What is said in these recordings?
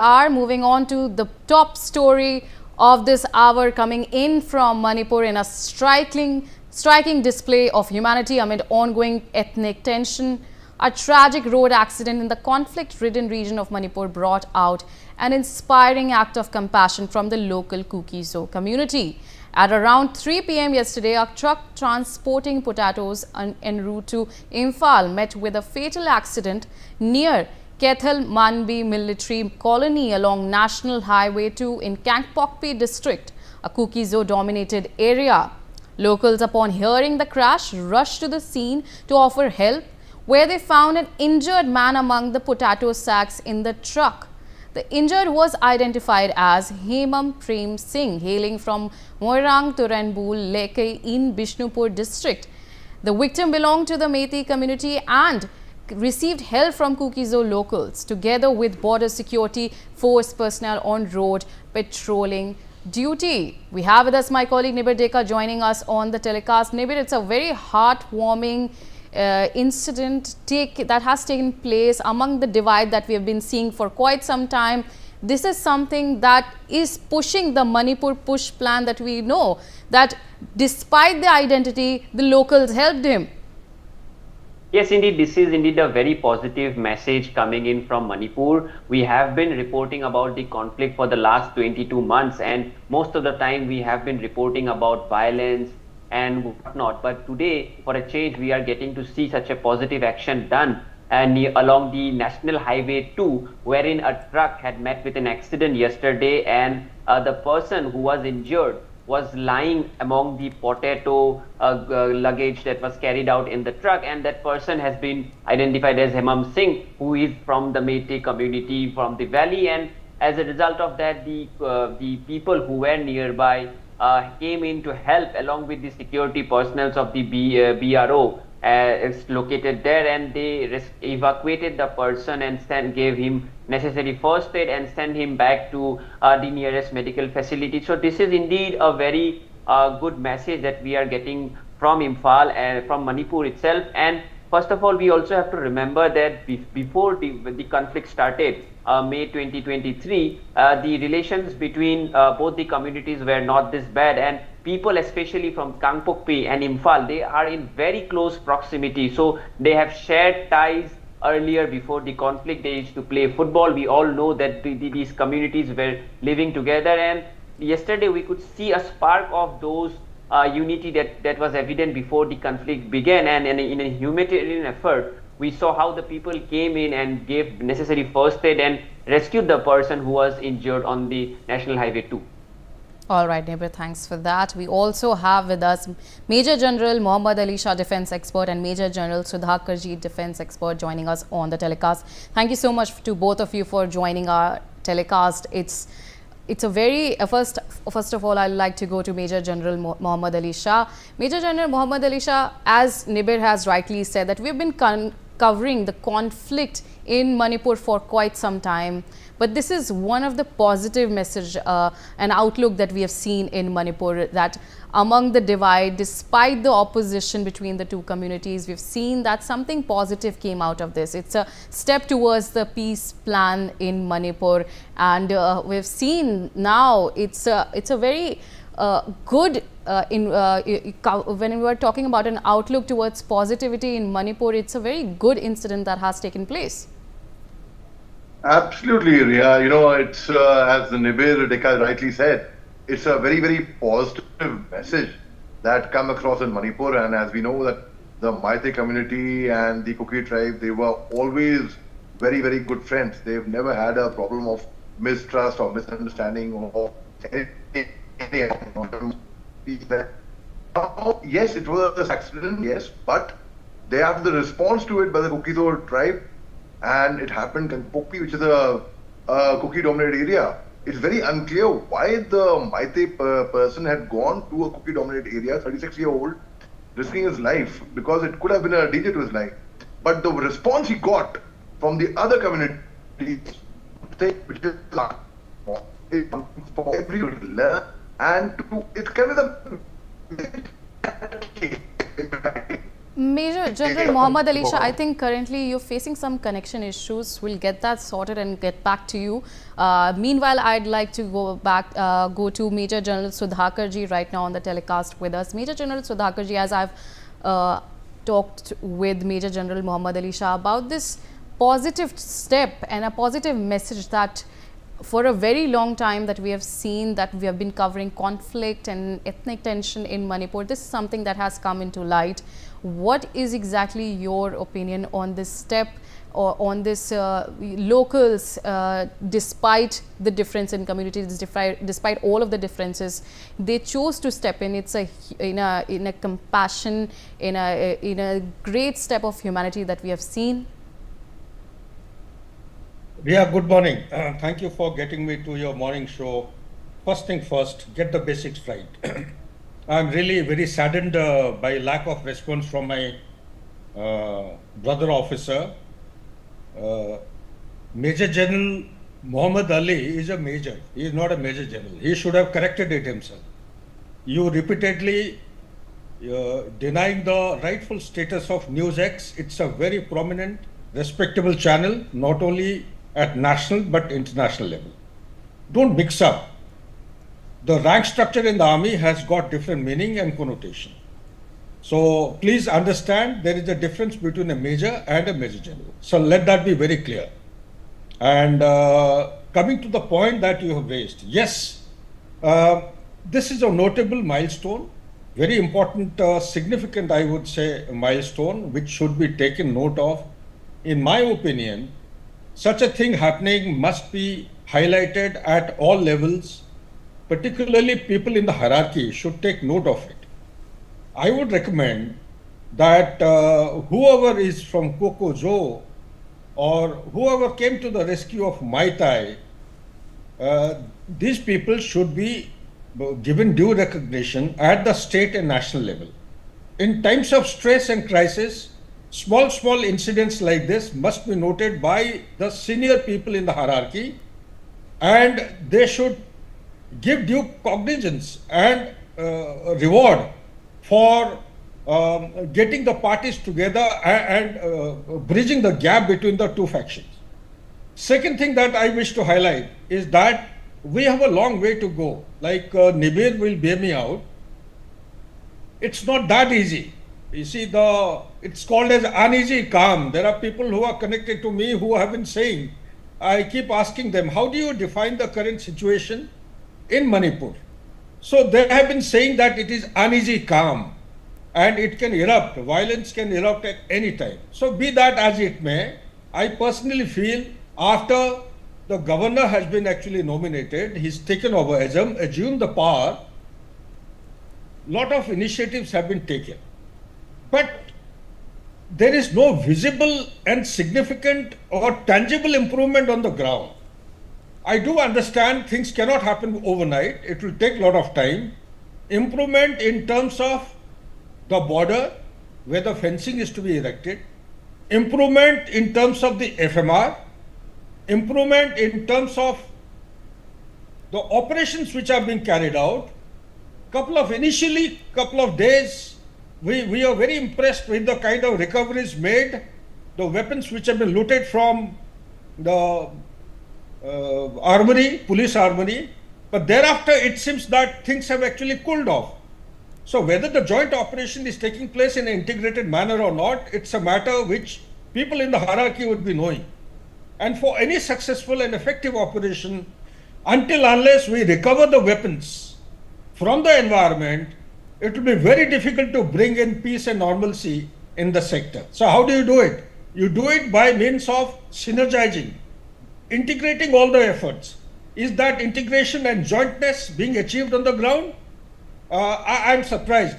are moving on to the top story of this hour, coming in from Manipur in a striking display of humanity amid ongoing ethnic tension. A tragic road accident in the conflict-ridden region of Manipur brought out an inspiring act of compassion from the local Kuki-Zo community. At around 3 p.m. yesterday, a truck transporting potatoes en route to Imphal met with a fatal accident near Kethal Manbi military colony along National Highway 2 in Kangpokpi district, a Kuki-Zo dominated area. Locals, upon hearing the crash, rushed to the scene to offer help, where they found an injured man among the potato sacks in the truck. The injured was identified as Hemam Prem Singh, hailing from Moirang Turanbul Leke in Bishnupur district. The victim belonged to the Meitei community and received help from Kuki-Zo locals, together with border security force personnel on road patrolling duty. We have with us my colleague Nibir Deka joining us on the telecast. Nibir, it's a very heartwarming incident that has taken place among the divide that we have been seeing for quite some time. This is something that is pushing the Manipur push plan that we know, that despite the identity, the locals helped him. Yes, indeed, this is indeed a very positive message coming in from Manipur. We have been reporting about the conflict for the last 22 months, and most of the time we have been reporting about violence and whatnot. But today, for a change, we are getting to see such a positive action done along the National Highway 2, wherein a truck had met with an accident yesterday, and the person who was injured was lying among the potato luggage that was carried out in the truck, and that person has been identified as Hemam Singh, who is from the Meitei community from the valley. And as a result of that, the people who were nearby came in to help along with the security personnel of the BRO. Is located there, and they evacuated the person and gave him necessary first aid and sent him back to the nearest medical facility. So this is indeed a very good message that we are getting from Imphal and from Manipur itself. And first of all, we also have to remember that before the conflict started, May 2023, the relations between both the communities were not this bad, and people, especially from Kangpokpi and Imphal, they are in very close proximity. So they have shared ties earlier before the conflict. They used to play football. We all know that these communities were living together, and yesterday we could see a spark of those unity that was evident before the conflict began. And in a humanitarian effort, we saw how the people came in and gave necessary first aid and rescued the person who was injured on the National Highway 2. All right, Nibir, thanks for that. We also have with us Major General Muhammad Ali Shah, defense expert, and Major General Sudhakarji, defense expert, joining us on the telecast. Thank you so much to both of you for joining our telecast. It's a very first of all, I'd like to go to Major General Muhammad Ali Shah. Major General Muhammad Ali Shah, as Nibir has rightly said, that we've been covering the conflict in Manipur for quite some time. But this is one of the positive message and outlook that we have seen in Manipur, that among the divide, despite the opposition between the two communities, we've seen that something positive came out of this. It's a step towards the peace plan in Manipur, and we've seen now it's a very good when we are talking about an outlook towards positivity in Manipur, it's a very good incident that has taken place. Absolutely, Riya. You know, it's as Nibir Deka rightly said, it's a very, very positive message that come across in Manipur. And as we know that the Meitei community and the Kuki tribe, they were always very, very good friends. They've never had a problem of mistrust or misunderstanding or anything. Yes, it was an accident, yes, but they have the response to it by the Kuki-Zo tribe. And it happened in Kangpokpi, which is a Kuki-dominated area. It's very unclear why the Meitei person had gone to a Kuki-dominated area, 36-year-old, risking his life, because it could have been a danger to his life. But the response he got from the other communities, which is for everyone, and it kind of Major General Muhammad Ali Shah, I think currently you're facing some connection issues. We'll get that sorted and get back to you. Meanwhile, I'd like to go to Major General Sudhakar ji right now on the telecast with us. Major General Sudhakar ji, as I've talked with Major General Muhammad Ali Shah about this positive step and a positive message that for a very long time that we have seen that we have been covering conflict and ethnic tension in Manipur. This is something that has come into light. What is exactly your opinion on this step or on this locals, despite the difference in communities, despite all of the differences, they chose to step in. It's in a compassion, in a great step of humanity that we have seen. Riya, good morning. Thank you for getting me to your morning show. First thing first, get the basics right. I'm really very saddened by lack of response from my brother officer. Major General Muhammad Ali is a major. He is not a major general. He should have corrected it himself. You repeatedly denying the rightful status of Newsx. It's a very prominent, respectable channel, not only at national but international level. Don't mix up. The rank structure in the army has got different meaning and connotation. So please understand there is a difference between a major and a major general. So let that be very clear. And coming to the point that you have raised, yes, this is a notable milestone, very important, significant, I would say, milestone, which should be taken note of. In my opinion, such a thing happening must be highlighted at all levels, particularly people in the hierarchy should take note of it. I would recommend that whoever is from Kuki-Zo or whoever came to the rescue of Meitei, these people should be given due recognition at the state and national level. In times of stress and crisis, small incidents like this must be noted by the senior people in the hierarchy, and they should give due cognizance and reward for getting the parties together and bridging the gap between the two factions. Second thing that I wish to highlight is that we have a long way to go. Like Nibir will bear me out. It's not that easy. You see, it's called as uneasy calm. There are people who are connected to me who have been saying, I keep asking them, how do you define the current situation in Manipur? So they have been saying that it is uneasy calm and it can erupt, violence can erupt at any time. So be that as it may, I personally feel after the governor has been actually nominated, he's taken over, assumed the power, lot of initiatives have been taken. But there is no visible and significant or tangible improvement on the ground. I do understand things cannot happen overnight. It will take a lot of time. Improvement in terms of the border, where the fencing is to be erected. Improvement in terms of the FMR. Improvement in terms of the operations which are being carried out. Initially, couple of days, we are very impressed with the kind of recoveries made, the weapons which have been looted from the armory, police armory, but thereafter it seems that things have actually cooled off. So whether the joint operation is taking place in an integrated manner or not, it's a matter which people in the hierarchy would be knowing. And for any successful and effective operation, unless we recover the weapons from the environment, it will be very difficult to bring in peace and normalcy in the sector. So how do you do it? You do it by means of synergizing, integrating all the efforts. Is that integration and jointness being achieved on the ground? I'm surprised.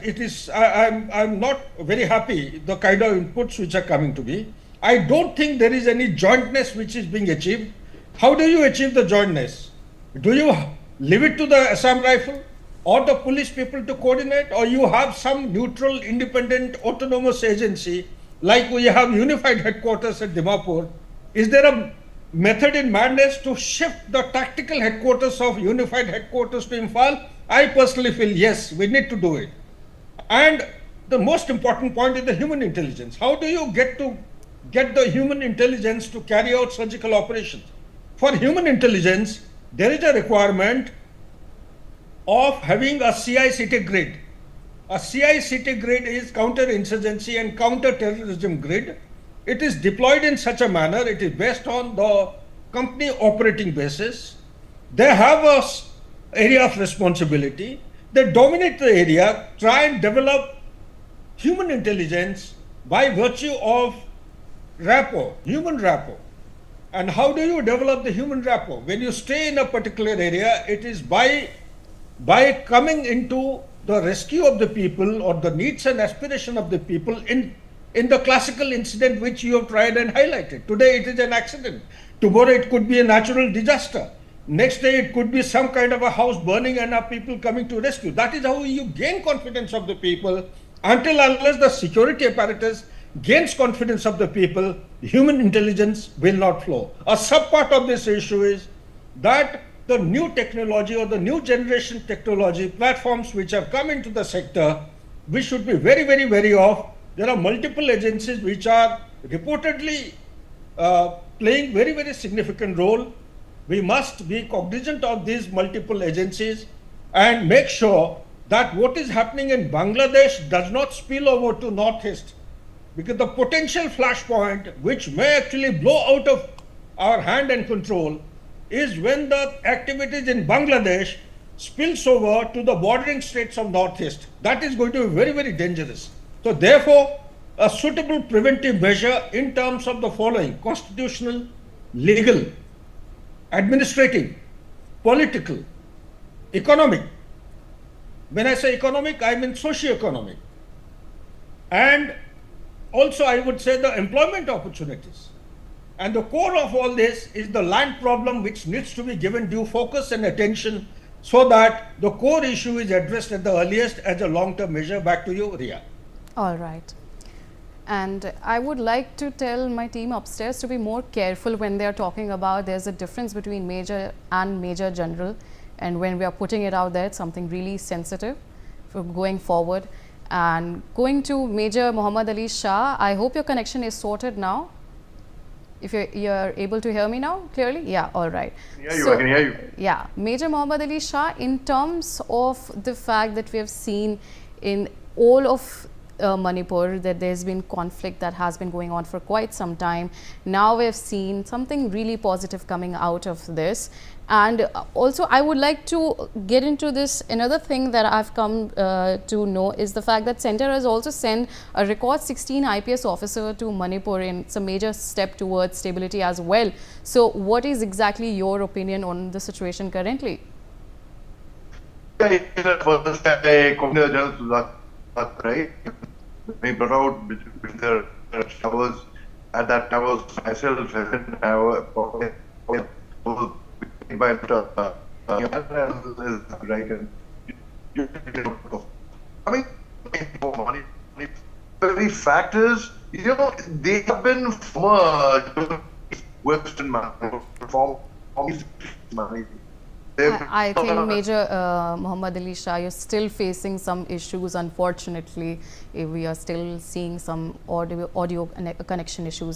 I'm not very happy the kind of inputs which are coming to me. I don't think there is any jointness which is being achieved. How do you achieve the jointness? Do you leave it to the Assam Rifle or the police people to coordinate, or you have some neutral, independent, autonomous agency like we have unified headquarters at Dimapur? Is there a method in madness to shift the tactical headquarters of unified headquarters to Imphal? I personally feel yes, we need to do it. And the most important point is the human intelligence. How do you get the human intelligence to carry out surgical operations? For human intelligence, there is a requirement of having a CI/CD grid. A CI/CD grid is counter-insurgency and counter-terrorism grid. It is deployed in such a manner, it is based on the company operating basis. They have a area of responsibility. They dominate the area, try and develop human intelligence by virtue of rapport, human rapport. And how do you develop the human rapport? When you stay in a particular area, it is by coming into the rescue of the people or the needs and aspiration of the people in the classical incident which you have tried and highlighted. Today it is an accident. Tomorrow it could be a natural disaster. Next day it could be some kind of a house burning and our people coming to rescue. That is how you gain confidence of the people. Until unless the security apparatus gains confidence of the people, human intelligence will not flow. A sub-part of this issue is that the new technology or the new generation technology platforms which have come into the sector, we should be very, very wary of. There are multiple agencies which are reportedly playing very, very significant role. We must be cognizant of these multiple agencies and make sure that what is happening in Bangladesh does not spill over to Northeast, because the potential flashpoint which may actually blow out of our hand and control is when the activities in Bangladesh spills over to the bordering states of Northeast. That is going to be very, very dangerous. So therefore, a suitable preventive measure in terms of the following: constitutional, legal, administrative, political, economic. When I say economic, I mean socio-economic. And also I would say the employment opportunities. And the core of all this is the land problem, which needs to be given due focus and attention so that the core issue is addressed at the earliest as a long-term measure. Back to you, Ria. All right. And I would like to tell my team upstairs to be more careful when they are talking about there's a difference between major and major general. And when we are putting it out there, it's something really sensitive for going forward. And going to Major Muhammad Ali Shah, I hope your connection is sorted now. If you're able to hear me now clearly? Yeah, all right. I can hear you. Yeah, Major Muhammad Ali Shah, in terms of the fact that we have seen in all of Manipur that there's been conflict that has been going on for quite some time. Now we've seen something really positive coming out of this. And also I would like to get into this. Another thing that I've come to know is the fact that Center has also sent a record 16 IPS officer to Manipur, and it's a major step towards stability as well. So what is exactly your opinion on the situation currently? Right? We brought out between the towers at that towers myself by right, and I mean, the fact is, they have been from Western money. I think Major Muhammad Ali Shah, you're still facing some issues. Unfortunately, we are still seeing some audio connection issues.